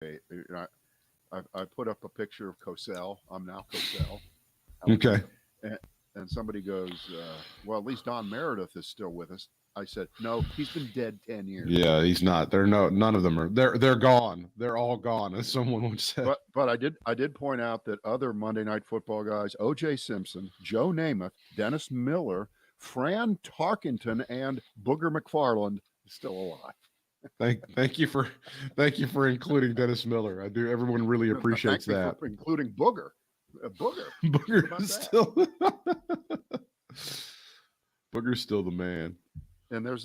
I put up a picture of Cosell. I'm now Cosell. Okay. And, and somebody goes, well, at least Don Meredith is still with us. I said, no, he's been dead 10 years. Yeah, he's not. None of them are. They're gone. They're all gone, as someone would say. But I did point out that other Monday Night Football guys, O.J. Simpson, Joe Namath, Dennis Miller, Fran Tarkenton, and Booger McFarland is still alive. Thank you for including Dennis Miller. I do. Everyone really appreciates Thank that. you for including Booger. Booger. Booger is still Booger's still the man. And there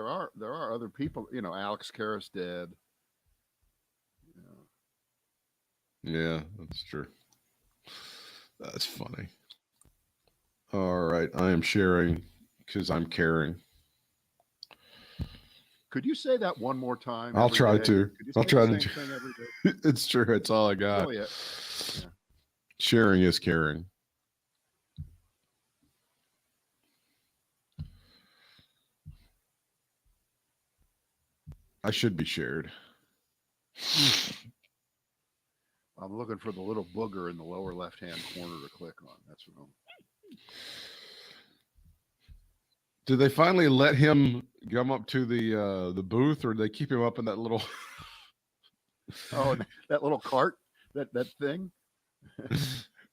are other people. Alex Karras dead. Yeah, that's true. That's funny. All right, I am sharing because I'm caring. Could you say that one more time? I'll try to. I'll try to. Thing every day? It's true. It's all I got. Really, yeah. Sharing is caring. I should be shared. I'm looking for the little booger in the lower left-hand corner to click on. That's what I'm. Did they finally let him come up to the booth, or did they keep him up in that little? Oh, that little cart, that thing.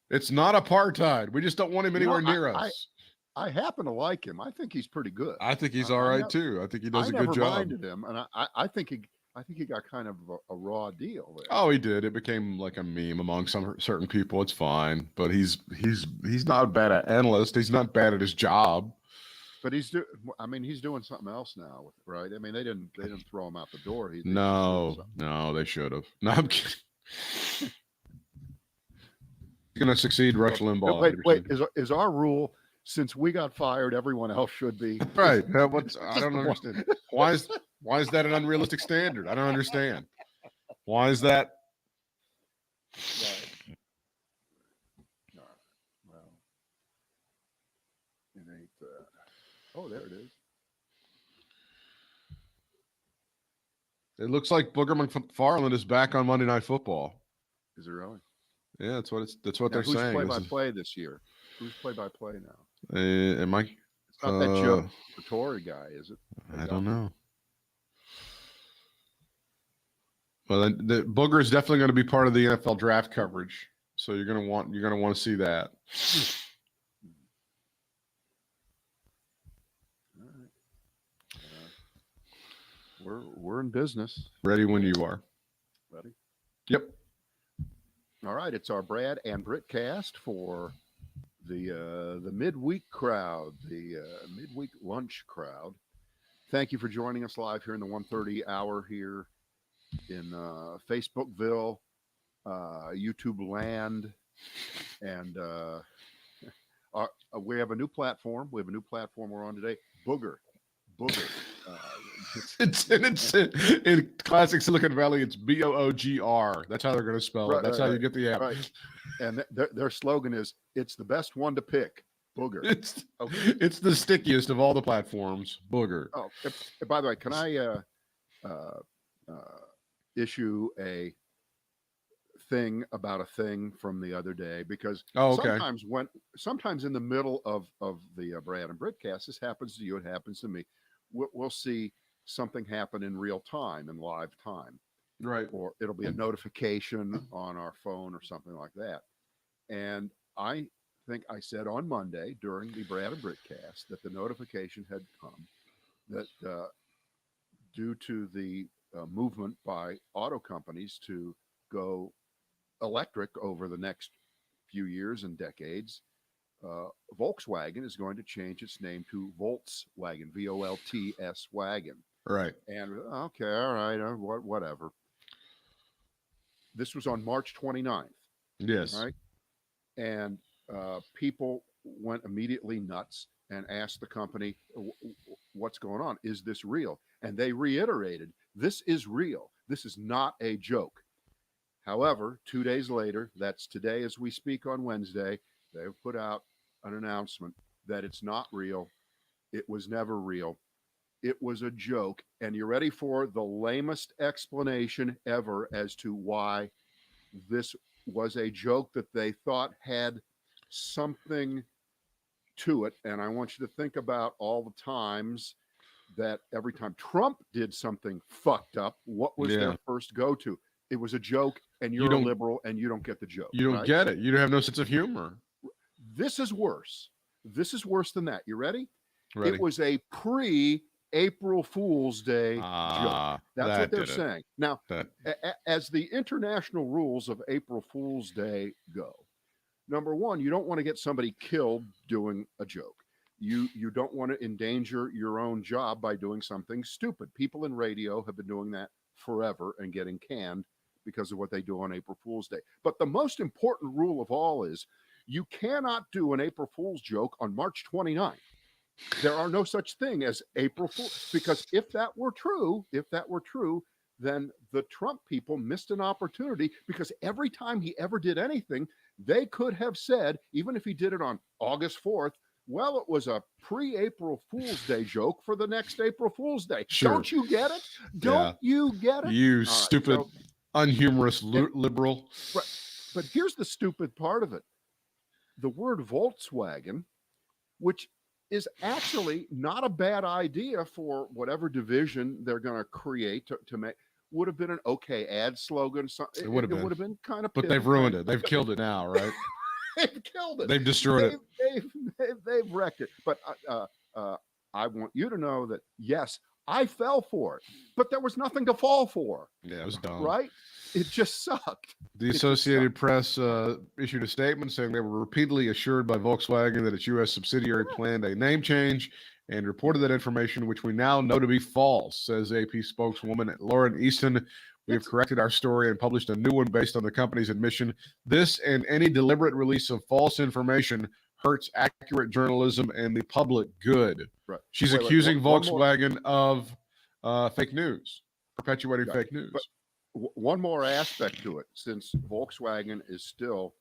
It's not apartheid. We just don't want him anywhere near us. I happen to like him. I think he's pretty good. I think he's all right too. I think he does a good job. I never minded him, and I think he got kind of a raw deal there. Oh, he did. It became like a meme among some certain people. It's fine, but he's not bad at analyst. He's not bad at his job. But he's doing something else now, right? I mean, they didn't throw him out the door. No, they should have. No, I'm kidding. He's gonna succeed, Rush Limbaugh. Wait. Is our rule, since we got fired, everyone else should be right? I don't understand. Why is that an unrealistic standard? I don't understand. Why is that? Right. Well, it ain't. Oh, there it is. It looks like Booger McFarland is back on Monday Night Football. Is it really? Yeah, that's what they're who's saying. Who's play-by-play this year? Who's play-by-play now? Am I? It's not that Joe Torre guy, is it? I don't know. Well, the Booger is definitely going to be part of the NFL draft coverage, so you're going to want to see that. All right. We're in business. Ready when you are. Ready? Yep. All right, it's our Brad and Britt cast for the midweek crowd, the midweek lunch crowd. Thank you for joining us live here in the 1:30 hour here in Facebookville, YouTube land, and we have a new platform. We have a new platform we're on today. Booger. It's in classic Silicon Valley. It's BOOGR. That's how they're going to spell it. That's how you get the app. Right. And their slogan is, "It's the best one to pick." Booger. It's the stickiest of all the platforms. Booger. Oh, by the way, can I issue a thing about a thing from the other day? Because sometimes in the middle of the Brad and Britt cast, this happens to you, it happens to me. We'll see something happen in real time, in live time, right? Or it'll be a notification on our phone or something like that. And I think I said on Monday during the Brad and Britt cast that the notification had come that due to the movement by auto companies to go electric over the next few years and decades, Volkswagen is going to change its name to Volkswagen, VOLTS wagon. Right. And okay, all right, whatever. This was on March 29th. Yes. Right. And people went immediately nuts and asked the company, what's going on? Is this real? And they reiterated, this is real. This is not a joke. However, 2 days later, that's today as we speak on Wednesday, they've put out an announcement that it's not real. It was never real. it was a joke. And you ready for the lamest explanation ever as to why this was a joke that they thought had something to it? And I want you to think about all the times that every time Trump did something fucked up, what was their first go-to? It was a joke, and you're a liberal, and you don't get the joke. You don't get it. You don't have no sense of humor. This is worse. This is worse than that. You ready? Ready. It was a pre-April Fool's Day joke. That's what they're saying. Now, as the international rules of April Fool's Day go, number one, you don't want to get somebody killed doing a joke. You don't want to endanger your own job by doing something stupid. People in radio have been doing that forever and getting canned because of what they do on April Fool's Day. But the most important rule of all is you cannot do an April Fool's joke on March 29th. There are no such thing as April Fool's, because if that were true, then the Trump people missed an opportunity, because every time he ever did anything, they could have said, even if he did it on August 4th, well, it was a pre-April Fool's Day joke for the next April Fool's Day. Sure. Don't you get it? Don't you get it? You stupid, unhumorous liberal. But here's the stupid part of it. The word Volkswagen, which is actually not a bad idea for whatever division they're going to create to make, would have been an okay ad slogan. It would have been kind of, but they've ruined it. They've killed it now, right? They've killed it. They've destroyed it. They've wrecked it. But I want you to know that, yes, I fell for it, but there was nothing to fall for. Yeah, it was dumb. Right? It just sucked. The Associated Press issued a statement saying they were repeatedly assured by Volkswagen that its U.S. subsidiary planned a name change and reported that information, which we now know to be false, says AP spokeswoman Lauren Easton. We have corrected our story and published a new one based on the company's admission. This and any deliberate release of false information hurts accurate journalism and the public good. Right. She's accusing Volkswagen of fake news, perpetuating fake news. But one more aspect to it, since Volkswagen is still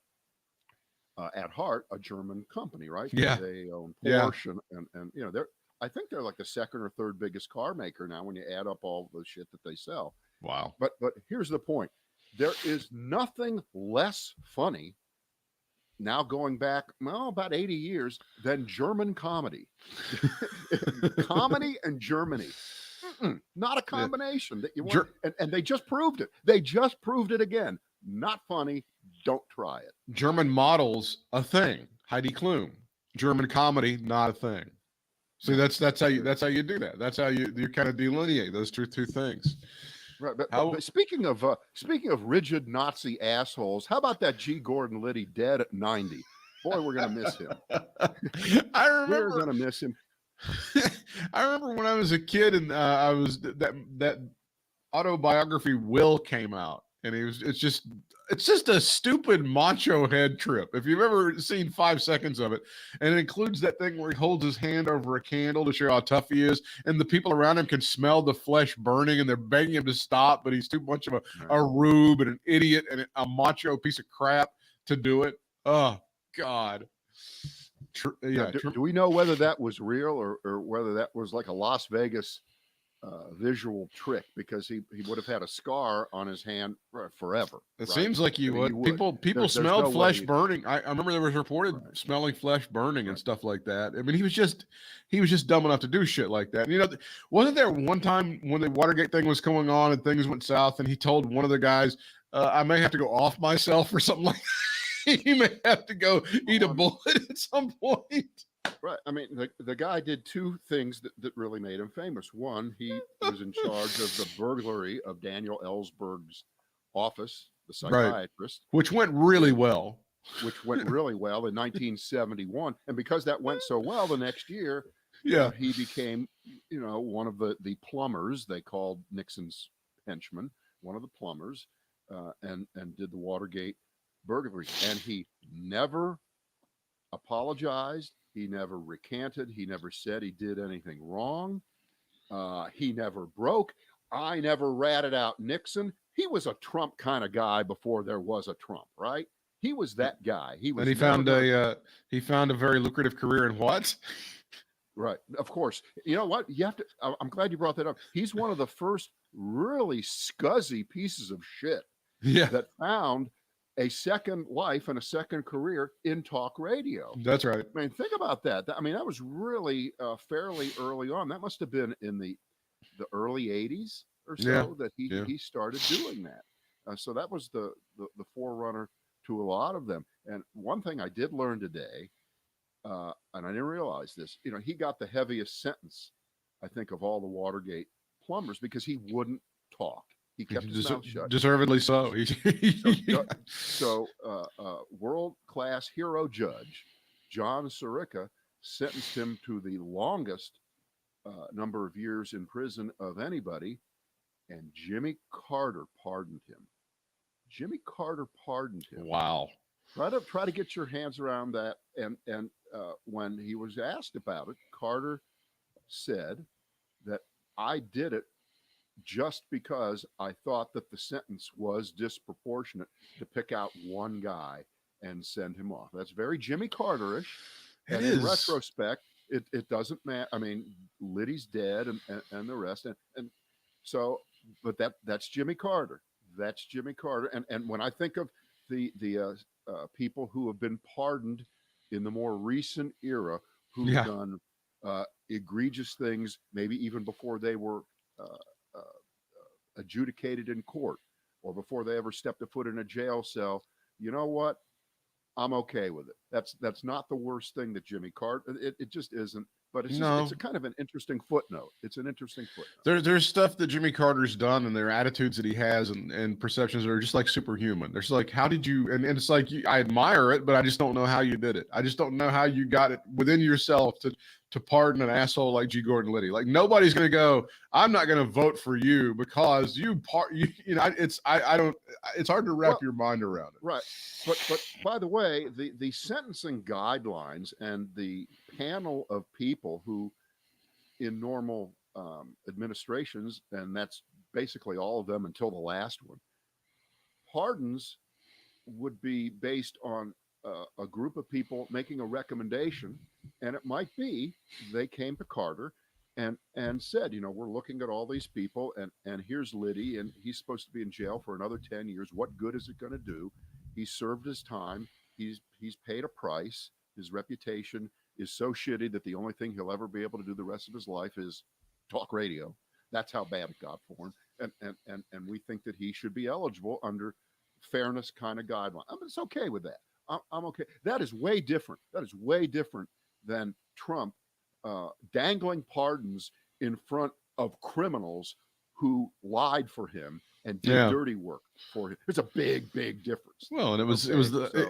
at heart a German company, right? Yeah. They own Porsche and you know, I think they're like the second or third biggest car maker now when you add up all the shit that they sell. Wow. But here's the point. There is nothing less funny now, going back, well, about 80 years, than German comedy. Comedy and Germany. Not a combination that you want. And they just proved it. They just proved it again. Not funny. Don't try it. German models, a thing. Heidi Klum. German comedy, not a thing. See, that's how you do that. That's how you kind of delineate those two things. Right, but speaking of rigid Nazi assholes, how about that G. Gordon Liddy dead at 90? Boy, we're gonna miss him. We're gonna miss him. I remember when I was a kid and I was that autobiography Will came out, and it's just a stupid macho head trip. If you've ever seen 5 seconds of it, and it includes that thing where he holds his hand over a candle to show how tough he is, and the people around him can smell the flesh burning, and they're begging him to stop, but he's too much of a rube and an idiot and a macho piece of crap to do it. Oh God. Do we know whether that was real or whether that was like a Las Vegas visual trick, because he would have had a scar on his hand forever. It seems like you would. People smelled flesh burning. I remember there was reported smelling flesh burning and stuff like that. I mean, he was just dumb enough to do shit like that. And, you know, wasn't there one time when the Watergate thing was going on and things went south, and he told one of the guys, I may have to go off myself or something like that. He may have to go eat a bullet at some point. Right. I mean, the guy did two things that really made him famous. One, he was in charge of the burglary of Daniel Ellsberg's office, the psychiatrist. Which went really well. Which went really well in 1971. And because that went so well, the next year, he became, one of the plumbers. They called Nixon's henchmen, one of the plumbers, and did the Watergate burglary. And he never apologized. He never recanted. He never said he did anything wrong. He never broke. I never ratted out Nixon. He was a Trump kind of guy before there was a Trump, right? He was that guy. He found a very lucrative career in what? Right. Of course. You know what? You have to. I'm glad you brought that up. He's one of the first really scuzzy pieces of shit Yeah, that found a second life and a second career in talk radio. that's right. I mean, think about that. I mean, that was really fairly early on. That must have been in the early '80s or Yeah, so that yeah. he started doing that. So that was the forerunner to a lot of them. And one thing I did learn today, and I didn't realize this, he got the heaviest sentence, I think, of all the Watergate plumbers because he wouldn't talk. He kept his mouth shut. Deservedly so. World class hero judge John Sirica sentenced him to the longest number of years in prison of anybody, and Jimmy Carter pardoned him. Jimmy Carter pardoned him. Wow. Try to get your hands around that. And when he was asked about it, Carter said that I did it just because I thought that the sentence was disproportionate to pick out one guy and send him off. That's very Jimmy Carterish. And in retrospect, it doesn't matter. I mean, Liddy's dead and the rest. And so, but that's Jimmy Carter. That's Jimmy Carter. And when I think of the people who have been pardoned in the more recent era, who've done egregious things, maybe even before they were adjudicated in court or before they ever stepped a foot in a jail cell, you know what? I'm okay with it. That's not the worst thing that Jimmy Carter. It just isn't. But it's a kind of an interesting footnote. It's an interesting footnote. There's stuff that Jimmy Carter's done, and there are attitudes that he has, and perceptions that are just like superhuman. There's like, how did you? And it's like I admire it, but I just don't know how you did it. I just don't know how you got it within yourself to pardon an asshole like G. Gordon Liddy. Like nobody's gonna go, I'm not gonna vote for you because it's hard to wrap your mind around it. Right. But by the way, the sentencing guidelines and the panel of people who in normal administrations, and that's basically all of them until the last one, pardons would be based on a group of people making a recommendation, and it might be they came to Carter and said, we're looking at all these people, and here's Liddy, and he's supposed to be in jail for another 10 years. What good is it going to do? He served his time. He's paid a price. His reputation is so shitty that the only thing he'll ever be able to do the rest of his life is talk radio. That's how bad it got for him. And we think that he should be eligible under fairness kind of guideline. I mean, it's okay with that. I'm okay. That is way different. That is way different than Trump dangling pardons in front of criminals who lied for him and did dirty work for him. It's a big difference. Well, and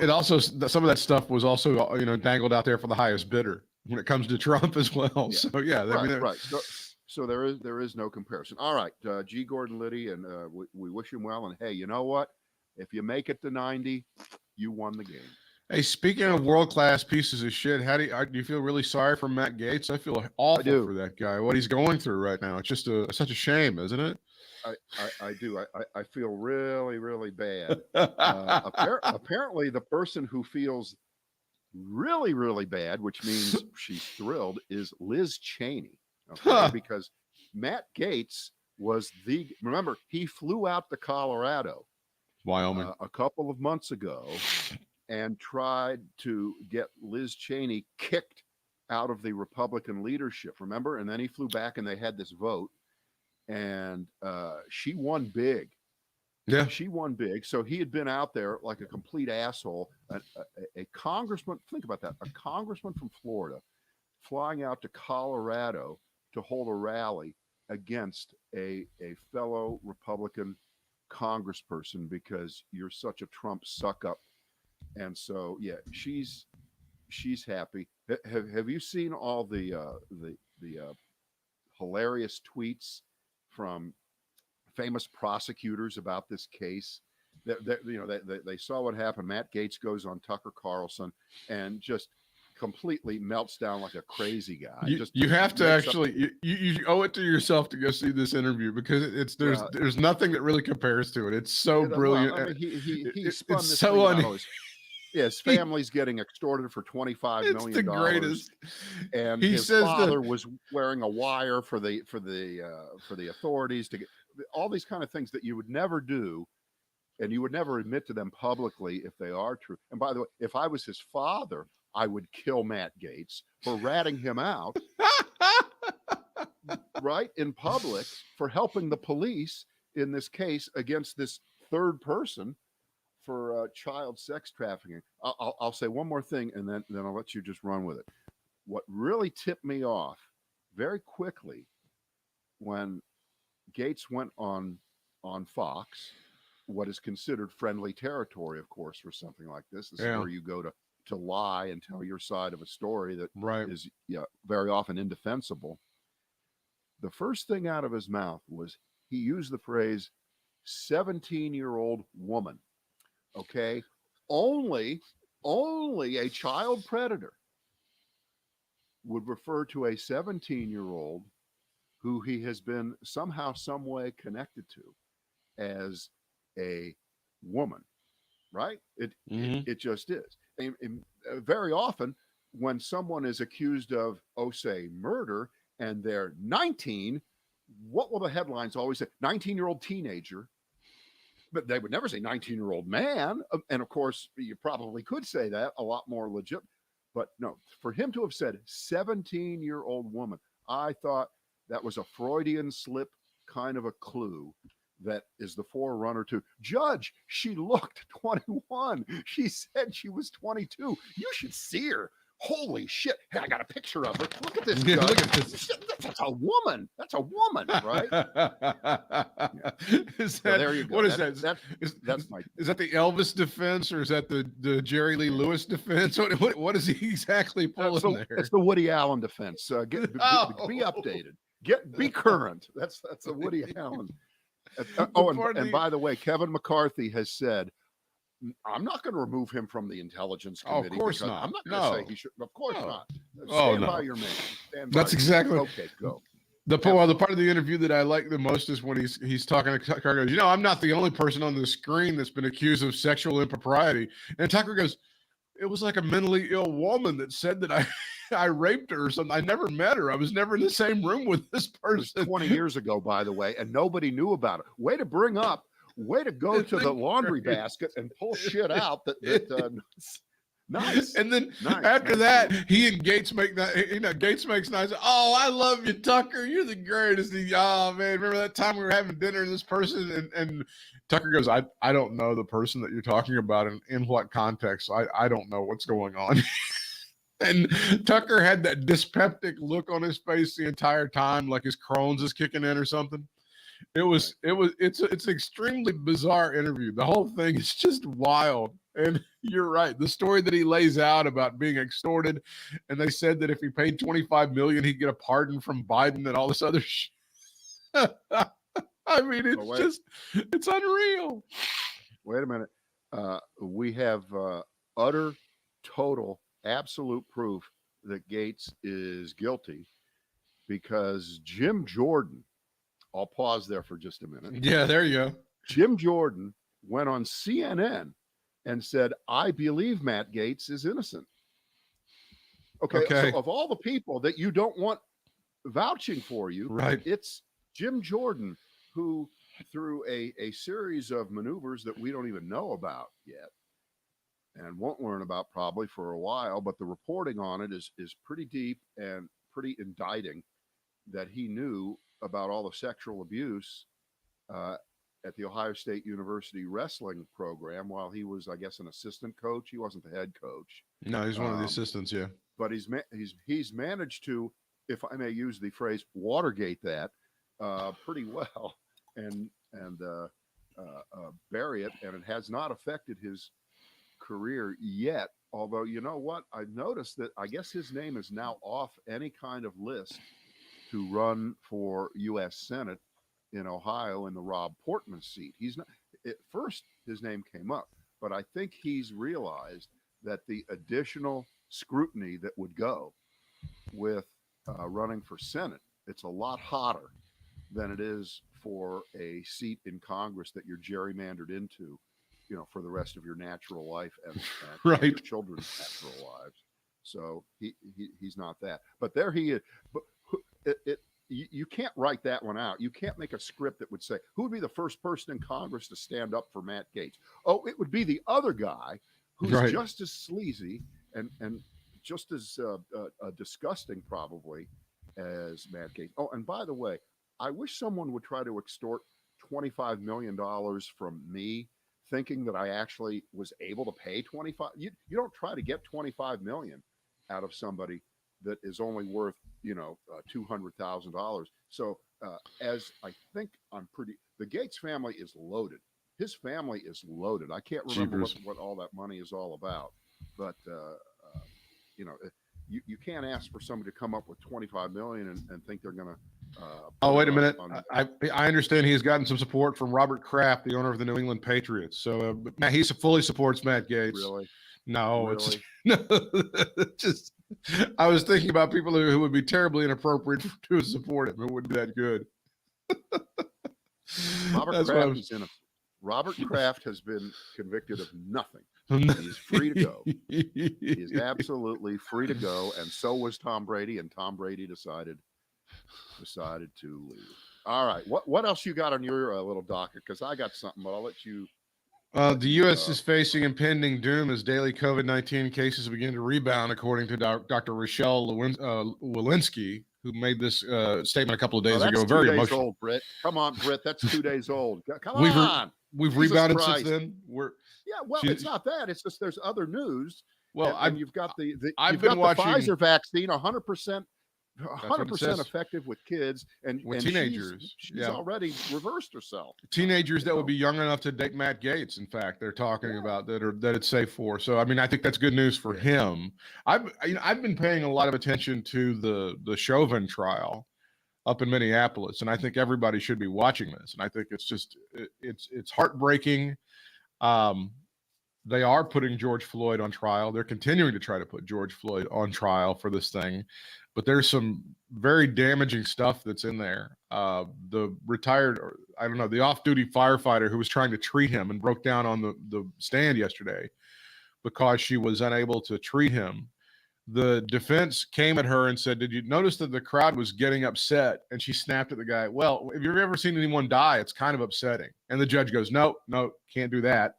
it also, some of that stuff was also dangled out there for the highest bidder when it comes to Trump as well. Yeah. So yeah, right. So there is no comparison. All right, G. Gordon Liddy, and we wish him well. And hey, you know what? If you make it to 90, you won the game. Hey, speaking of world-class pieces of shit, do you feel really sorry for Matt Gaetz? I feel awful for that guy. What he's going through right now. It's just such a shame, isn't it? I do. I feel really, really bad. Apparently, the person who feels really, really bad, which means she's thrilled, is Liz Cheney. Okay, because Matt Gaetz remember, he flew out to Colorado, Wyoming, a couple of months ago and tried to get Liz Cheney kicked out of the Republican leadership. Remember? And then he flew back and they had this vote. And she won big. Yeah, she won big. So he had been out there like a complete asshole. A congressman, think about that, a congressman from Florida flying out to Colorado to hold a rally against a fellow Republican congressperson because you're such a Trump suck up. And so, yeah, she's happy. Have you seen all the hilarious tweets from famous prosecutors about this case? They saw what happened. Matt Gaetz goes on Tucker Carlson and just completely melts down like a crazy guy. You have to actually you owe it to yourself to go see this interview because there's nothing that really compares to it. It's so brilliant. Well, I mean, he spun it's this so thing Yeah, his family's getting extorted for $25 It's the million, greatest. and He his says father was wearing a wire for the authorities to get all these kind of things that you would never do, and you would never admit to them publicly if they are true. And by the way, if I was his father, I would kill Matt Gaetz for ratting him out right in public for helping the police in this case against this third person for child sex trafficking. I'll say one more thing, and then I'll let you just run with it. What really tipped me off very quickly when Gates went on Fox, what is considered friendly territory, of course, for something like this. This is where you go to lie and tell your side of a story that is very often indefensible. The first thing out of his mouth was he used the phrase 17-year-old woman. Okay, only a child predator would refer to a 17-year-old who he has been somehow, some way connected to as a woman, right? It just is. And very often, when someone is accused of, say, murder, and they're 19, what will the headlines always say? 19-year-old teenager. But they would never say 19-year-old man. And of course, you probably could say that a lot more legit. But no, for him to have said 17-year-old woman, I thought that was a Freudian slip kind of a clue that is the forerunner to Judge. She looked 21. She said she was 22. You should see her. Holy shit. Hey, I got a picture of her. Look at this. Look at this. That's a woman. That's a woman, right? Is that, so there you go. What is that? Is that the Elvis defense, or is that the Jerry Lee Lewis defense? What is he exactly pulling there? It's the Woody Allen defense. Be updated. Be current. That's a Woody Allen. And by the way, Kevin McCarthy has said, I'm not going to remove him from the Intelligence Committee. Of course not. I'm not going to say he should. Of course not. Stand by your man. That's exactly. Okay, go. The part of the interview that I like the most is when he's talking to Tucker. Goes, I'm not the only person on the screen that's been accused of sexual impropriety. And Tucker goes, it was like a mentally ill woman that said that I raped her or something. I never met her. I was never in the same room with this person. It was 20 years ago, by the way, and nobody knew about it. Way to go to the laundry basket and pull shit out nice. And then after that, he and Gates make that, Gates makes nice. Oh, I love you, Tucker. You're the greatest. Oh man, remember that time we were having dinner and this person and Tucker goes, I don't know the person that you're talking about and in what context. I don't know what's going on. And Tucker had that dyspeptic look on his face the entire time, like his Crohn's is kicking in or something. It's an extremely bizarre interview. The whole thing is just wild. And you're right. The story that he lays out about being extorted, and they said that if he paid $25 million, he'd get a pardon from Biden and all this other shit. I mean, it's unreal. Wait a minute. We have utter, total, absolute proof that Gates is guilty because Jim Jordan, I'll pause there for just a minute. Yeah, there you go. Jim Jordan went on CNN and said, I believe Matt Gaetz is innocent. Okay. So of all the people that you don't want vouching for you, right, it's Jim Jordan who, through a series of maneuvers that we don't even know about yet and won't learn about probably for a while, but the reporting on it is pretty deep and pretty indicting, that he knew about all the sexual abuse at the Ohio State University wrestling program while he was, I guess, an assistant coach. He wasn't the head coach. No, he's one of the assistants, yeah. But he's managed to, if I may use the phrase, Watergate that pretty well and bury it, and it has not affected his career yet. Although, you know what? I've noticed that I guess his name is now off any kind of list to run for U.S. Senate in Ohio in the Rob Portman seat. He's not, at first his name came up, but I think he's realized that the additional scrutiny that would go with running for Senate, it's a lot hotter than it is for a seat in Congress that you're gerrymandered into for the rest of your natural life and Right. your children's natural lives. So he's not that. But there he is. But you can't write that one out. You can't make a script that would say who would be the first person in Congress to stand up for Matt Gaetz. Oh, it would be the other guy who's Right. just as sleazy and just as disgusting probably as Matt Gaetz. Oh, and by the way, I wish someone would try to extort $25 million from me, thinking that I actually was able to pay 25. You don't try to get 25 million out of somebody that is only worth $200,000. So as I think the Gates family is loaded. His family is loaded. I can't remember what all that money is all about, but you can't ask for somebody to come up with 25 million and think they're going to. Oh, wait a minute. I understand he's gotten some support from Robert Kraft, the owner of the New England Patriots. So he fully supports Matt Gaetz. Really? No, Really? just I was thinking about people who would be terribly inappropriate to support him. It wouldn't be that good. Robert Kraft is innocent. Robert Kraft has been convicted of nothing. He's free to go. He's absolutely free to go, and so was Tom Brady. And Tom Brady decided to leave. All right, what else you got on your little docket? Because I got something, but I'll let you. The U.S. is facing impending doom as daily COVID-19 cases begin to rebound, according to Dr. Rochelle Walensky, who made this statement a couple of days ago. Very emotional. Old, Britt. Come on, Britt. That's 2 days old. Come on. We've rebounded since then. It's not that. It's just there's other news. Well, and you've got the Pfizer vaccine, 100%. 100% effective with kids and teenagers. She's already reversed herself. Teenagers that would be young enough to date Matt Gaetz. In fact, they're talking about that it's safe for. So, I mean, I think that's good news for him. I've been paying a lot of attention to the Chauvin trial up in Minneapolis, and I think everybody should be watching this. And I think it's heartbreaking. They are putting George Floyd on trial. They're continuing to try to put George Floyd on trial for this thing. But there's some very damaging stuff that's in there. The retired, the off-duty firefighter who was trying to treat him and broke down on the stand yesterday because she was unable to treat him. The defense came at her and said, "Did you notice that the crowd was getting upset?" And she snapped at the guy, "Well, if you've ever seen anyone die, it's kind of upsetting." And the judge goes, "No, can't do that.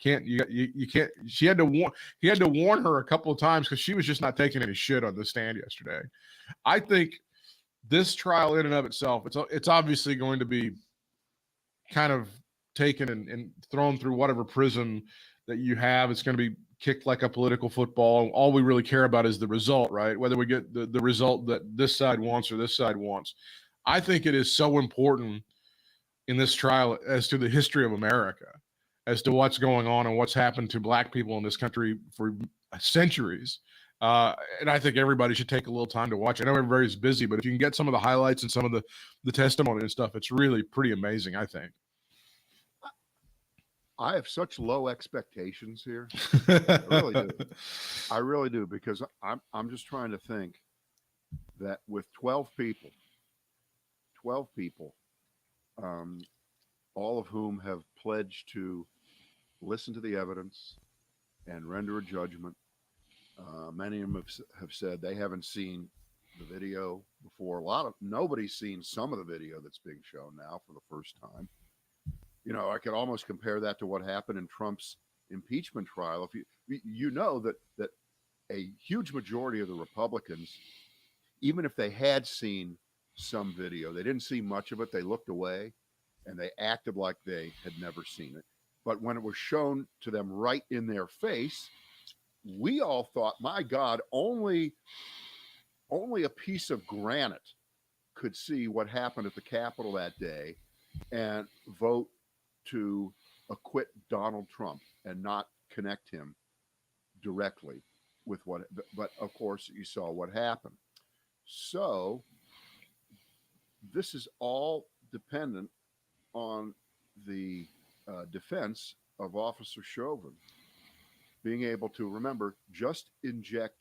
You can't." He had to warn her a couple of times because she was just not taking any shit on the stand yesterday. I think this trial in and of itself, it's obviously going to be kind of taken and thrown through whatever prism that you have. It's going to be kicked like a political football. All we really care about is the result, right? Whether we get the result that this side wants or this side wants. I think it is so important in this trial as to the history of America, as to what's going on and what's happened to Black people in this country for centuries. And I think everybody should take a little time to watch. I know everybody's busy, but if you can get some of the highlights and some of the testimony and stuff, it's really pretty amazing, I think. I have such low expectations here. I really do, because I'm just trying to think that with 12 people, all of whom have pledged to listen to the evidence and render a judgment. Many of them have said they haven't seen the video before. Nobody's seen some of the video that's being shown now for the first time. I could almost compare that to what happened in Trump's impeachment trial. If you know that a huge majority of the Republicans, even if they had seen some video, they didn't see much of it. They looked away and they acted like they had never seen it. But when it was shown to them right in their face, we all thought, my God, only a piece of granite could see what happened at the Capitol that day and vote to acquit Donald Trump and not connect him directly with but of course you saw what happened. So this is all dependent on the defense of Officer Chauvin being able to, remember, just inject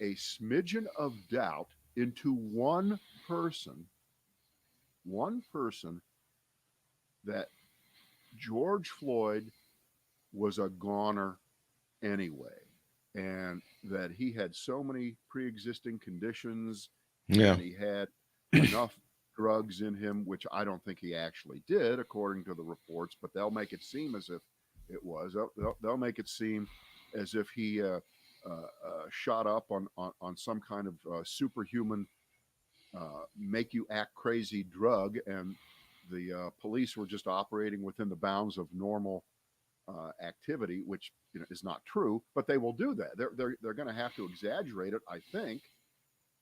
a smidgen of doubt into one person that George Floyd was a goner anyway, and that he had so many pre-existing conditions, Yeah. and he had enough drugs in him, which I don't think he actually did, according to the reports. But they'll make it seem as if it was. They'll make it seem as if he shot up on some kind of superhuman, make you act crazy drug, and the police were just operating within the bounds of normal activity, which is not true. But they will do that. They're going to have to exaggerate it, I think,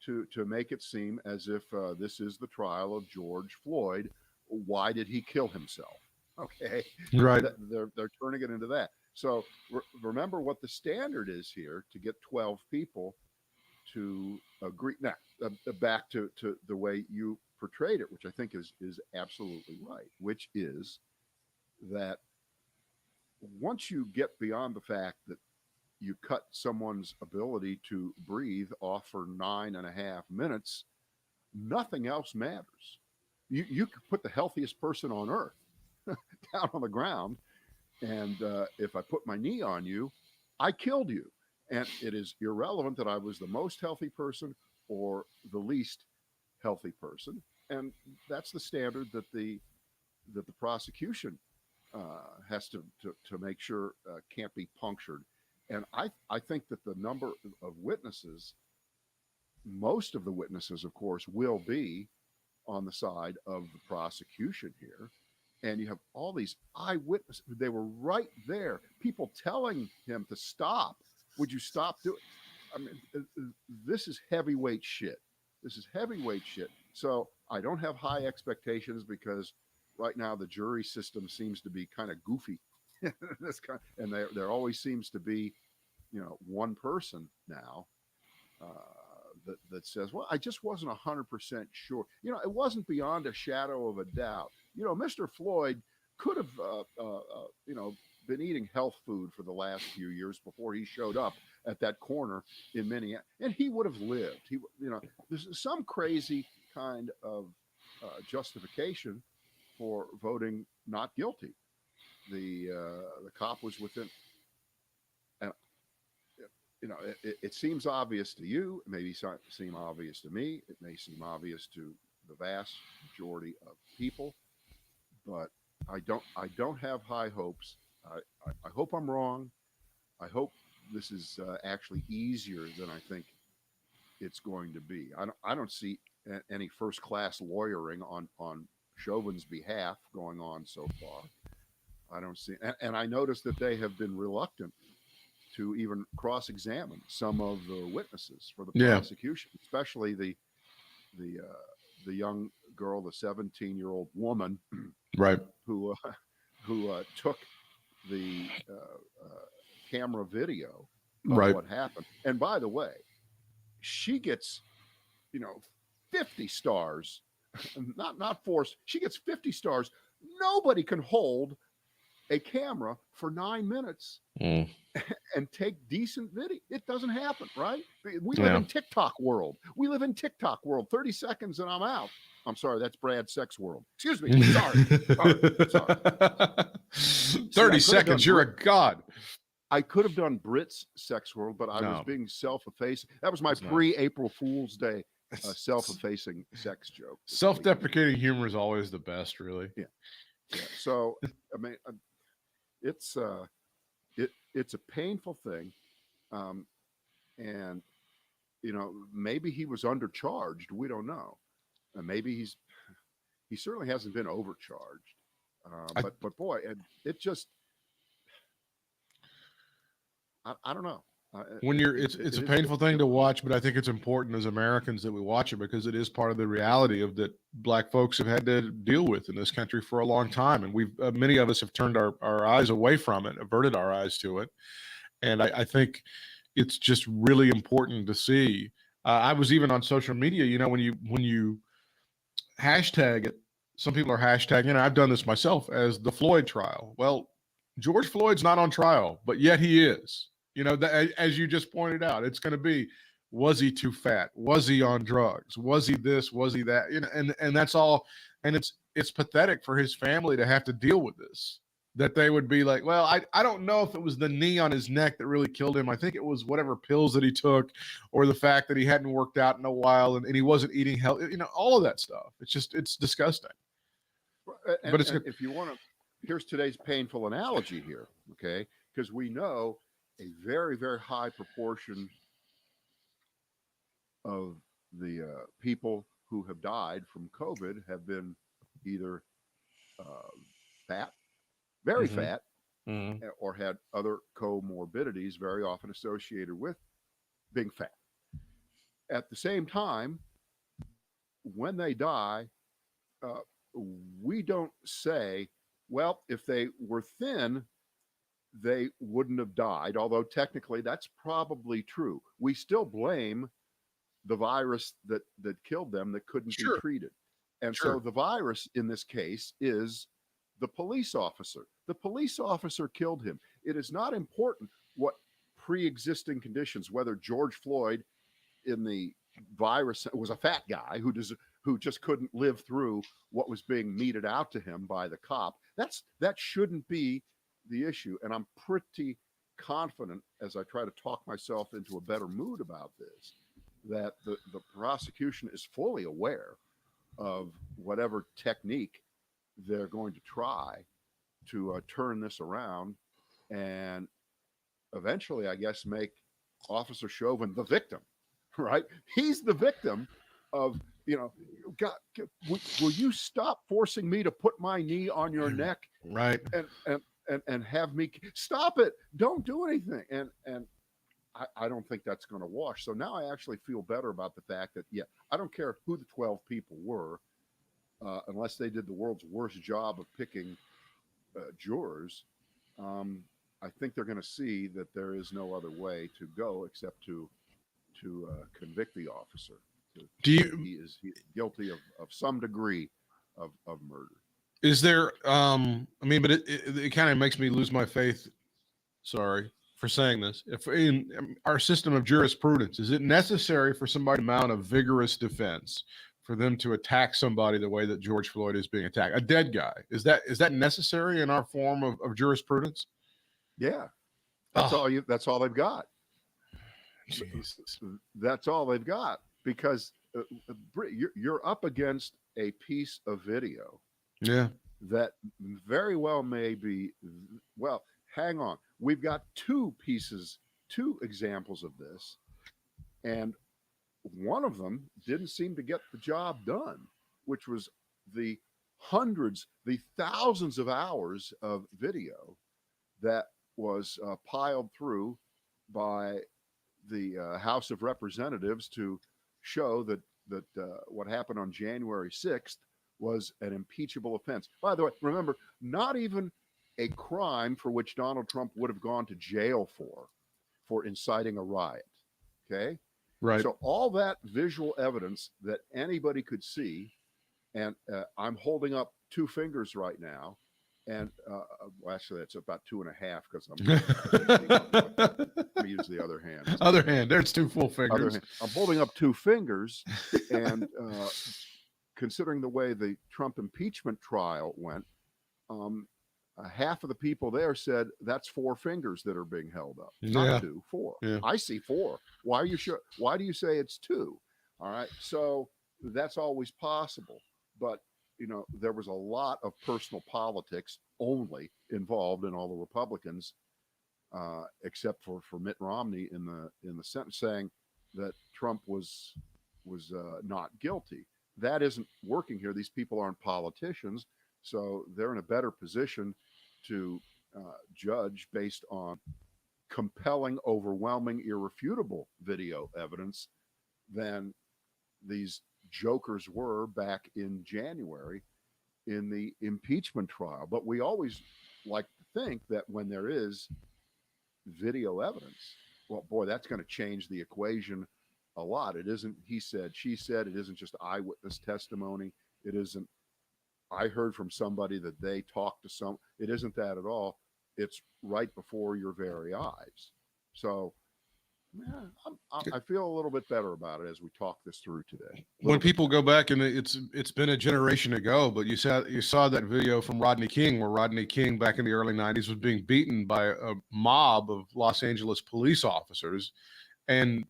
to make it seem as if this is the trial of George Floyd. Why did he kill himself? Okay, Right. they're turning it into that. So remember what the standard is here to get 12 people to agree. Now, back to the way you portrayed it, which I think is absolutely right, which is that once you get beyond the fact that you cut someone's ability to breathe off for 9.5 minutes, nothing else matters. You could put the healthiest person on earth down on the ground, and if I put my knee on you, I killed you. And it is irrelevant that I was the most healthy person or the least healthy person. And that's the standard that the prosecution has to make sure can't be punctured. And I think that the number of witnesses, most of the witnesses, of course, will be on the side of the prosecution here. And you have all these eyewitnesses. They were right there. People telling him to stop. Would you stop doing? I mean, this is heavyweight shit. This is heavyweight shit. So I don't have high expectations because right now the jury system seems to be kind of goofy. And there always seems to be, one person now that says, well, I just wasn't 100% sure. It wasn't beyond a shadow of a doubt. Mr. Floyd could have, been eating health food for the last few years before he showed up at that corner in Minneapolis, and he would have lived. There's some crazy kind of justification for voting not guilty. The cop was within, and it seems obvious to you. It may seem obvious to me. It may seem obvious to the vast majority of people, but I don't have high hopes. I hope I'm wrong. I hope this is actually easier than I think it's going to be. I don't see any first class lawyering on Chauvin's behalf going on so far. I don't see, and I noticed that they have been reluctant to even cross-examine some of the witnesses for the prosecution, especially the young girl, the 17-year-old woman, right, who took the camera video of what happened. And by the way, she gets 50 stars, not forced. She gets 50 stars. Nobody can hold a camera for 9 minutes and take decent video. It doesn't happen, right? We live in TikTok world. 30 seconds and I'm out. I'm sorry, that's Brad's sex world. Excuse me. Sorry. 30 seconds, you're a god. I could have done Britt's sex world, but I was being self-effacing. That was my pre-April Fool's Day self-effacing sex joke. Self-deprecating humor is always the best, really. Yeah. So, I mean, it's a painful thing. And, maybe he was undercharged. We don't know. Maybe he certainly hasn't been overcharged. But boy, it just, I don't know. When it's a painful thing to watch, but I think it's important as Americans that we watch it because it is part of the reality of that Black folks have had to deal with in this country for a long time. And we've, many of us have turned our eyes away from it, averted our eyes to it. And I think it's just really important to see. I was even on social media, when you hashtag it, some people are hashtagging, and I've done this myself, as the Floyd trial. Well, George Floyd's not on trial, but yet he is. As you just pointed out, it's going to be, was he too fat? Was he on drugs? Was he this? Was he that? And that's all. And it's pathetic for his family to have to deal with this. that they would be like, well, I don't know if it was the knee on his neck that really killed him. I think it was whatever pills that he took, or the fact that he hadn't worked out in a while and he wasn't eating healthy, all of that stuff. It's disgusting. And, and if you want to, here's today's painful analogy here, okay? Because we know a very, very high proportion of the people who have died from COVID have been either fat, very fat, or had other comorbidities very often associated with being fat. At the same time, when they die, uh, we don't say, well, if they were thin, they wouldn't have died, although technically that's probably true. We still blame the virus that killed them that couldn't be treated. And so the virus in this case is the police officer. The police officer killed him. It is not important what pre-existing conditions, whether George Floyd in the virus was a fat guy who just couldn't live through what was being meted out to him by the cop. That shouldn't be the issue. And I'm pretty confident, as I try to talk myself into a better mood about this, that the prosecution is fully aware of whatever technique they're going to try to turn this around and eventually, I guess, make Officer Chauvin the victim, right? He's the victim of, God, will you stop forcing me to put my knee on your neck? Right. And have me stop it. Don't do anything. And I don't think that's going to wash. So now I actually feel better about the fact that, I don't care who the 12 people were, unless they did the world's worst job of picking jurors. I think they're going to see that there is no other way to go except to convict the officer. He is guilty of some degree of murder. Is there, but it kind of makes me lose my faith. Sorry for saying this. If in our system of jurisprudence, is it necessary for somebody to mount a vigorous defense for them to attack somebody the way that George Floyd is being attacked? A dead guy. Is that necessary in our form of jurisprudence? Yeah. That's all they've got. Jesus. That's all they've got, because you're up against a piece of video. Yeah. That very well may be, well, hang on. We've got two examples of this, and one of them didn't seem to get the job done, which was the thousands of hours of video that was piled through by the House of Representatives to show that what happened on January 6th was an impeachable offense. By the way, remember, not even a crime for which Donald Trump would have gone to jail for inciting a riot. Okay? Right. So all that visual evidence that anybody could see, and I'm holding up two fingers right now, and well, actually that's about 2.5 because I'm use the other hand. Other hand, there's two full fingers. I'm holding up two fingers, and considering the way the Trump impeachment trial went, half of the people there said that's 4 fingers that are being held up, not 2, 4. Yeah. I see 4. Why are you sure? Why do you say it's 2? All right, so that's always possible, but there was a lot of personal politics only involved in all the Republicans, except for Mitt Romney in the Senate, saying that Trump was not guilty. That isn't working here. These people aren't politicians, so they're in a better position to judge based on compelling, overwhelming, irrefutable video evidence than these jokers were back in January in the impeachment trial. But we always like to think that when there is video evidence, well, boy, that's going to change the equation a lot. It isn't he said, she said. It isn't just eyewitness testimony. It isn't I heard from somebody that they talked to some. It isn't that at all. It's right before your very eyes. So Yeah, I feel a little bit better about it as we talk this through today. When people go back, and it's been a generation ago, but you saw that video from Rodney King, where Rodney King back in the early 90s was being beaten by a mob of Los Angeles police officers, and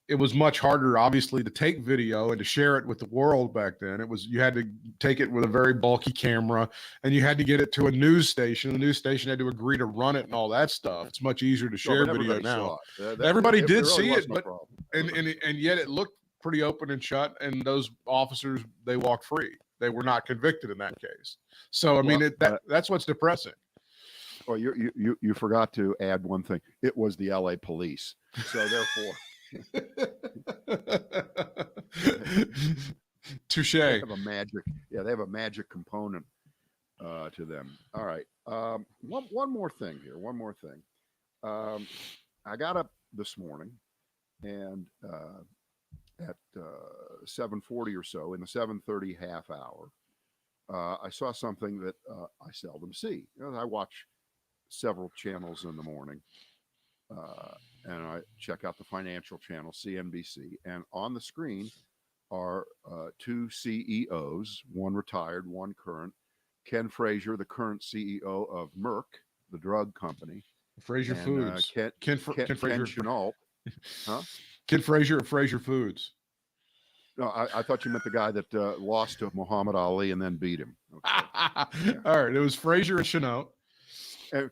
it was much harder, obviously, to take video and to share it with the world back then. You had to take it with a very bulky camera, and you had to get it to a news station. The news station had to agree to run it and all that stuff. It's much easier to share video now. Everybody did see it, but and yet it looked pretty open and shut. And those officers, they walked free. They were not convicted in that case. So I mean, that's what's depressing. Well, you forgot to add one thing. It was the LA police, so therefore. Touche. They have a magic component to them. All right. One more thing here. I got up this morning and at 7:40 or so, in the 7:30 half hour, I saw something that I seldom see. I watch several channels in the morning. And I check out the financial channel, CNBC, and on the screen are two CEOs, one retired, one current. Ken Frazier, the current CEO of Merck, the drug company. Frazier Foods. Ken Chenault. Huh? Ken Frazier of Frazier Foods. No, I thought you meant the guy that lost to Muhammad Ali and then beat him. Okay. Yeah. All right, it was Frazier and Chenault.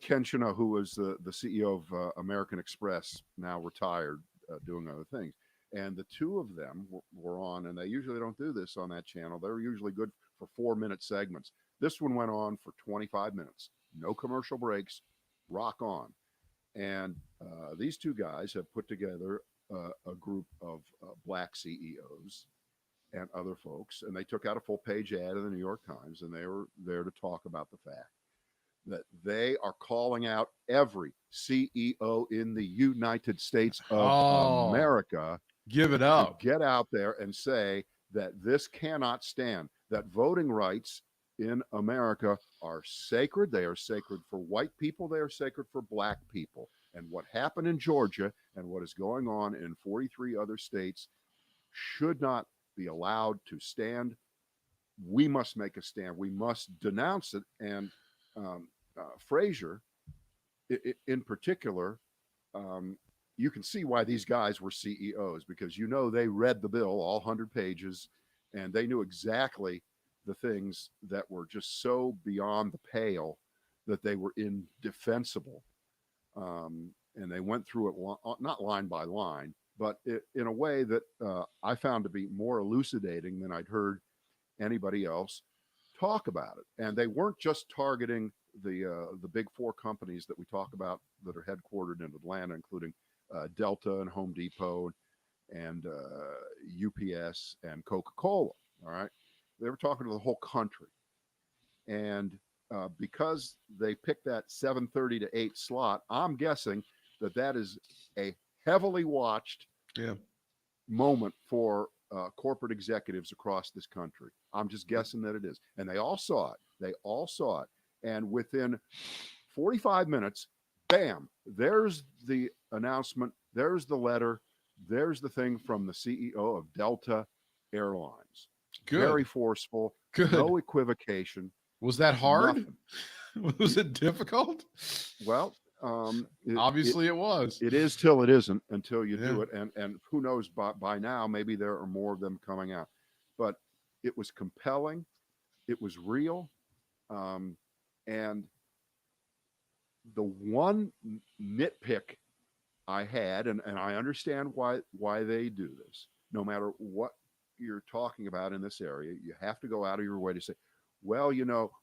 Ken Chenault, who was the CEO of American Express, now retired, doing other things. And the two of them were on, and they usually don't do this on that channel. They're usually good for 4-minute segments. This one went on for 25 minutes. No commercial breaks, rock on. And these two guys have put together a group of black CEOs and other folks, and they took out a full-page ad in the New York Times, and they were there to talk about the fact that they are calling out every CEO in the United States of America. Give it up. Get out there and say that this cannot stand, that voting rights in America are sacred. They are sacred for white people. They are sacred for black people. And what happened in Georgia and what is going on in 43 other states should not be allowed to stand. We must make a stand. We must denounce it. And Frazier, in particular, you can see why these guys were CEOs, because they read the bill, all 100 pages, and they knew exactly the things that were just so beyond the pale that they were indefensible. And they went through it not line by line, but in a way that I found to be more elucidating than I'd heard anybody else talk about it. And they weren't just targeting the big four companies that we talk about that are headquartered in Atlanta, including Delta and Home Depot and UPS and Coca-Cola. All right. They were talking to the whole country. And because they picked that 7:30 to 8 slot, I'm guessing that is a heavily watched moment for corporate executives across this country. I'm just guessing that it is. And they all saw it. And within 45 minutes, bam, there's the announcement. There's the letter. There's the thing from the CEO of Delta Airlines. Good. Very forceful. Good. No equivocation. Was that hard? Was it difficult? Well, obviously it was. It is till it isn't, until you do it. And who knows, by now, maybe there are more of them coming out. But it was compelling. It was real. And the one nitpick I had, and I understand why they do this, no matter what you're talking about in this area, you have to go out of your way to say, well,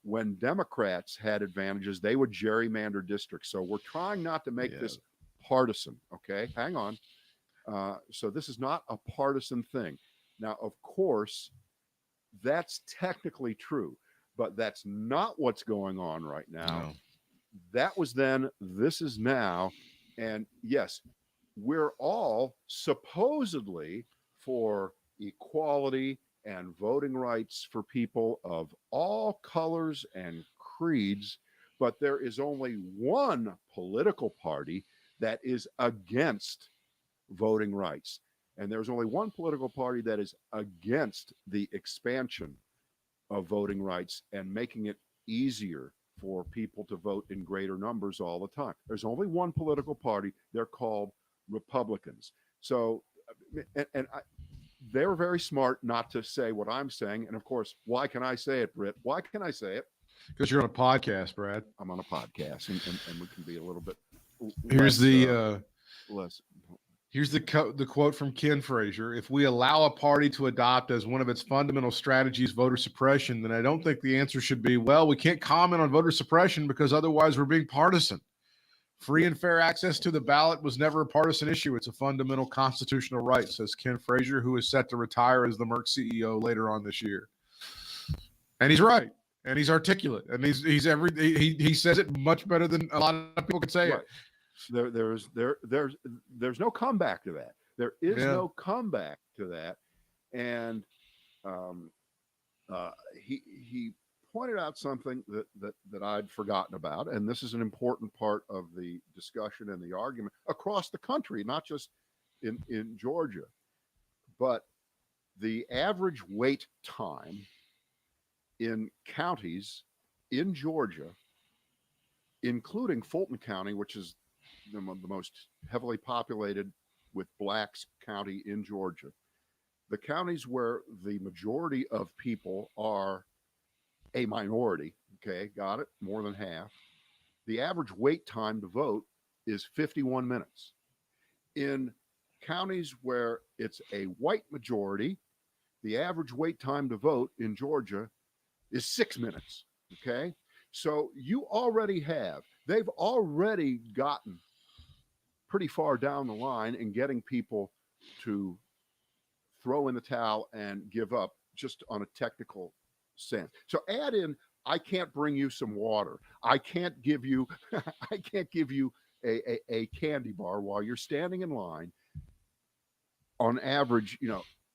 when Democrats had advantages, they would gerrymander districts. So we're trying not to make this partisan. Okay, hang on. So this is not a partisan thing. Now, of course, that's technically true, but that's not what's going on right now. No. That was then, this is now. And yes, we're all supposedly for equality and voting rights for people of all colors and creeds, but there is only one political party that is against voting rights. And there's only one political party that is against the expansion of voting rights and making it easier for people to vote in greater numbers all the time. There's only one political party. They're called Republicans. So, they're very smart not to say what I'm saying. And of course, why can I say it, Britt? Why can I say it? Because you're on a podcast, Brad. I'm on a podcast, and we can be a little bit Here's less. Here's the quote from Ken Frazier. If we allow a party to adopt as one of its fundamental strategies voter suppression, then I don't think the answer should be, well, we can't comment on voter suppression because otherwise we're being partisan. Free and fair access to the ballot was never a partisan issue. It's a fundamental constitutional right, says Ken Frazier, who is set to retire as the Merck CEO later on this year. And he's right. And he's articulate. And he says it much better than a lot of people can say right. it. There's no comeback to that. There is no comeback to that. And he pointed out something that I'd forgotten about, and this is an important part of the discussion and the argument across the country, not just in Georgia. But the average wait time in counties in Georgia, including Fulton County, which is the most heavily populated with blacks county in Georgia, the counties where the majority of people are a minority, okay, got it, more than half, the average wait time to vote is 51 minutes. In counties where it's a white majority, the average wait time to vote in Georgia is 6 minutes, okay? So they've already gotten pretty far down the line in getting people to throw in the towel and give up just on a technical sense. So add in, I can't bring you some water. I can't give you a candy bar while you're standing in line, on average,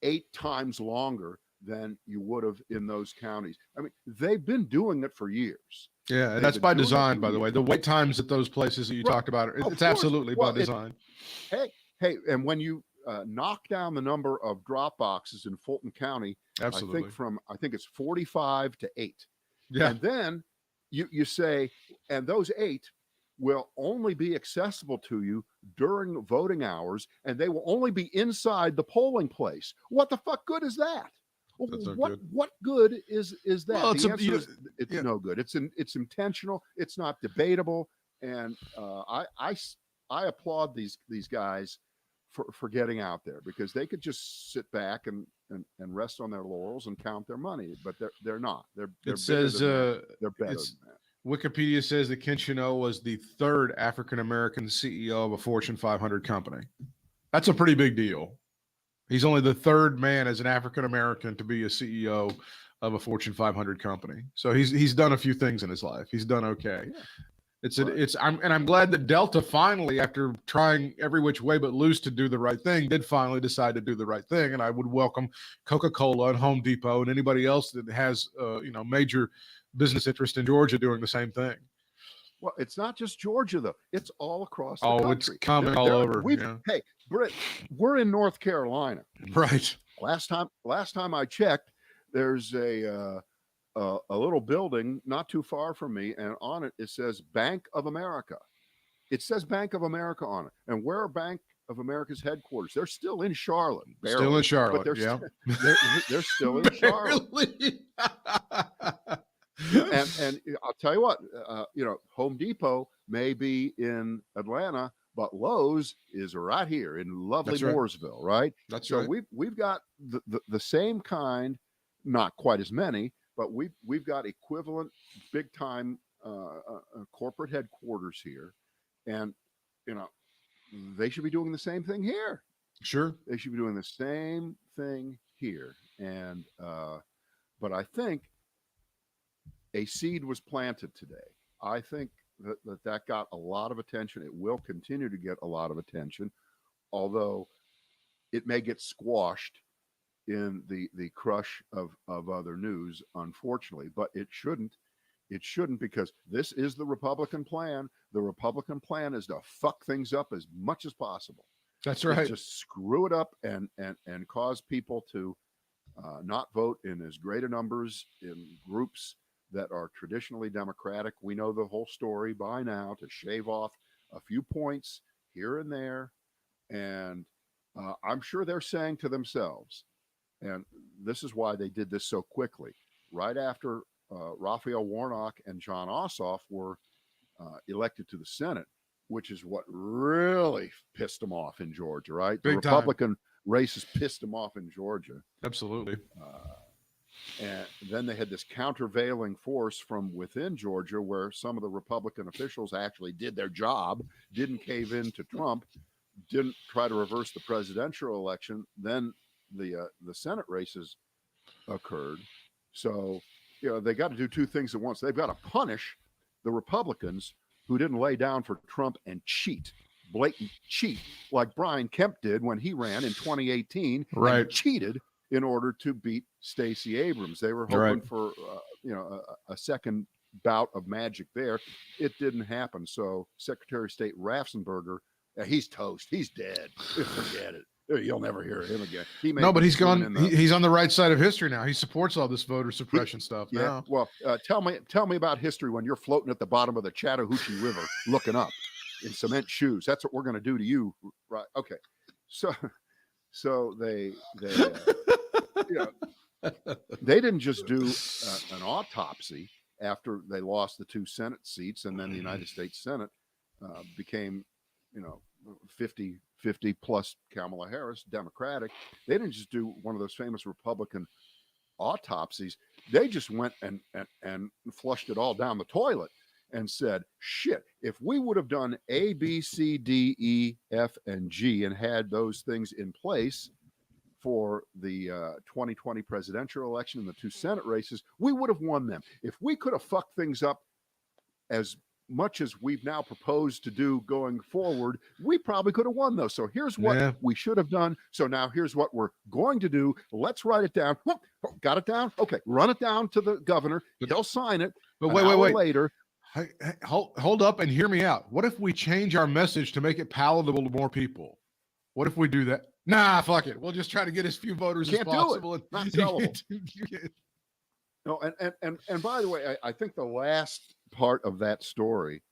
8 times longer than you would have in those counties. I mean, they've been doing it for years. Yeah, and that's by design, by the way. The wait times at those places that you talked about, it's absolutely by design. Hey, and when you knock down the number of drop boxes in Fulton County, absolutely, I think it's 45 to 8. Yeah. And then you say, and those 8 will only be accessible to you during voting hours, and they will only be inside the polling place. What the fuck good is that? What good is that? Well, the answer is it's no good. It's intentional. It's not debatable. And I applaud these guys for getting out there, because they could just sit back and rest on their laurels and count their money, but they're not. They're better than that. Wikipedia says that Ken Chenault was the 3rd African-American CEO of a Fortune 500 company. That's a pretty big deal. He's only the 3rd man as an African-American to be a CEO of a Fortune 500 company. So he's done a few things in his life. He's done okay. Yeah. I'm glad that Delta finally, after trying every which way but loose to do the right thing, did finally decide to do the right thing. And I would welcome Coca-Cola and Home Depot and anybody else that has major business interest in Georgia doing the same thing. Well, it's not just Georgia, though. It's all across the country. It's coming all over. Hey, Britt, we're in North Carolina. Right. Last time I checked, there's a little building not too far from me, and on it says Bank of America. It says Bank of America on it. And where are Bank of America's headquarters? They're still in Charlotte. Barely, still in Charlotte, but they're still in Charlotte. And I'll tell you what, Home Depot may be in Atlanta, but Lowe's is right here in lovely Mooresville, right? That's so right. We've got the same kind, not quite as many, but we've got equivalent big time corporate headquarters here, and they should be doing the same thing here. Sure, they should be doing the same thing here, and but I think a seed was planted today. I think that got a lot of attention. It will continue to get a lot of attention, although it may get squashed in the crush of other news, unfortunately. But it shouldn't, because this is the Republican plan. The Republican plan is to fuck things up as much as possible. That's It right. just screw it up and cause people to not vote in as great a numbers in groups that are traditionally Democratic. We know the whole story by now, to shave off a few points here and there. And I'm sure they're saying to themselves, and this is why they did this so quickly, right after Raphael Warnock and John Ossoff were elected to the Senate, which is what really pissed them off in Georgia, right? The Big time. Republican races pissed them off in Georgia. Absolutely. And then they had this countervailing force from within Georgia where some of the Republican officials actually did their job, didn't cave in to Trump, didn't try to reverse the presidential election. Then the Senate races occurred. So, they got to do two things at once. They've got to punish the Republicans who didn't lay down for Trump and cheat, blatant cheat, like Brian Kemp did when he ran in 2018 Right. and cheated in order to beat Stacey Abrams. They were hoping for a second bout of magic there. It didn't happen. So Secretary of State Raffensperger, he's toast. He's dead. Forget it. You'll never hear him again. No, but he's gone. He's on the right side of history now. He supports all this voter suppression stuff now. Well, tell me about history when you're floating at the bottom of the Chattahoochee River looking up in cement shoes. That's what we're going to do to you, right? Okay. So they they didn't just do an autopsy after they lost the 2 Senate seats, and then the United States Senate became 50 plus Kamala Harris, Democratic. They didn't just do one of those famous Republican autopsies. They just went and flushed it all down the toilet and said, shit, if we would have done A, B, C, D, E, F, and G and had those things in place for the 2020 presidential election and the 2 Senate races, we would have won them. If we could have fucked things up as much as we've now proposed to do going forward, we probably could have won those. So here's what we should have done. So now here's what we're going to do. Let's write it down. Got it down? Okay, run it down to the governor. He'll sign it. But wait. Later. Hey, hold up and hear me out. What if we change our message to make it palatable to more people? What if we do that? Nah, fuck it. We'll just try to get as few voters as possible. Do it. Not sellable. No, and by the way, I think the last part of that story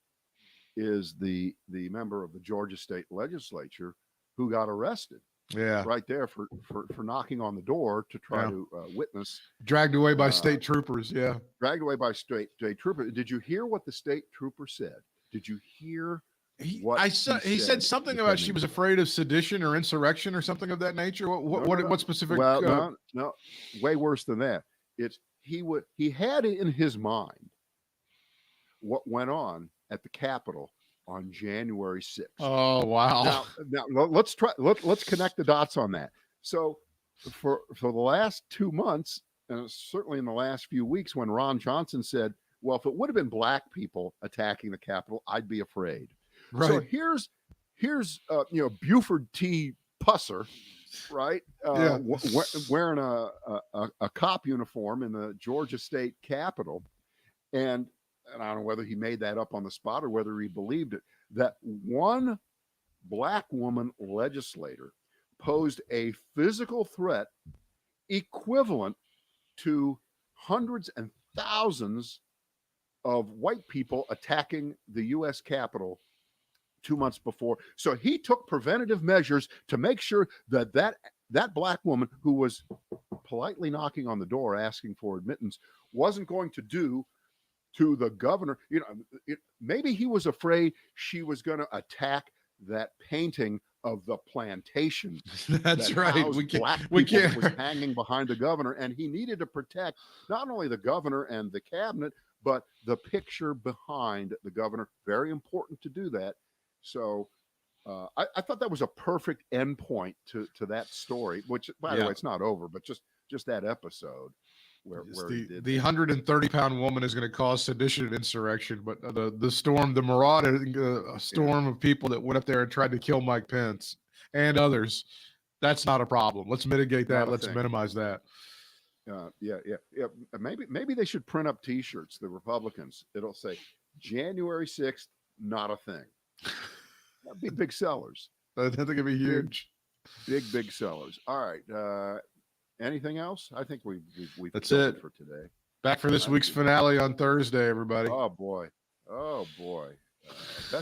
is the member of the Georgia State Legislature who got arrested. Yeah, right there for knocking on the door to try to witness. Dragged away by state troopers. Yeah, dragged away by state troopers. Did you hear what the state trooper said? Did you hear what he said? Something about she was afraid of sedition or insurrection or something of that nature. What specific? Well, no, way worse than that. It's he had in his mind what went on at the Capitol on January 6th. Oh, wow. Now let's connect the dots on that. So for the last 2 months, and certainly in the last few weeks, when Ron Johnson said, well, if it would have been black people attacking the Capitol, I'd be afraid. Right. So here's Buford T. Pusser, right? Wearing a cop uniform in the Georgia State Capitol. And I don't know whether he made that up on the spot or whether he believed it, that one black woman legislator posed a physical threat equivalent to hundreds and thousands of white people attacking the U.S. Capitol 2 months before. So he took preventative measures to make sure that black woman who was politely knocking on the door asking for admittance wasn't going to do to the governor. Maybe he was afraid she was going to attack that painting of the plantation. That's right. We can't was hanging behind the governor, and he needed to protect not only the governor and the cabinet, but the picture behind the governor. Very important to do that. So I thought that was a perfect endpoint to that story, which, by the way, it's not over, but just that episode. Where the 130-pound woman is going to cause sedition and insurrection, but the marauding storm of people that went up there and tried to kill Mike Pence and others, that's not a problem. Let's mitigate that. Let's minimize that. Yeah. Maybe they should print up T-shirts, the Republicans. It'll say January 6th, not a thing. That'd be big sellers. I think it'd be huge. Big sellers. All right. Anything else? I think we've That's killed it for today. Back for this I week's think finale on Thursday, everybody. Oh boy. Best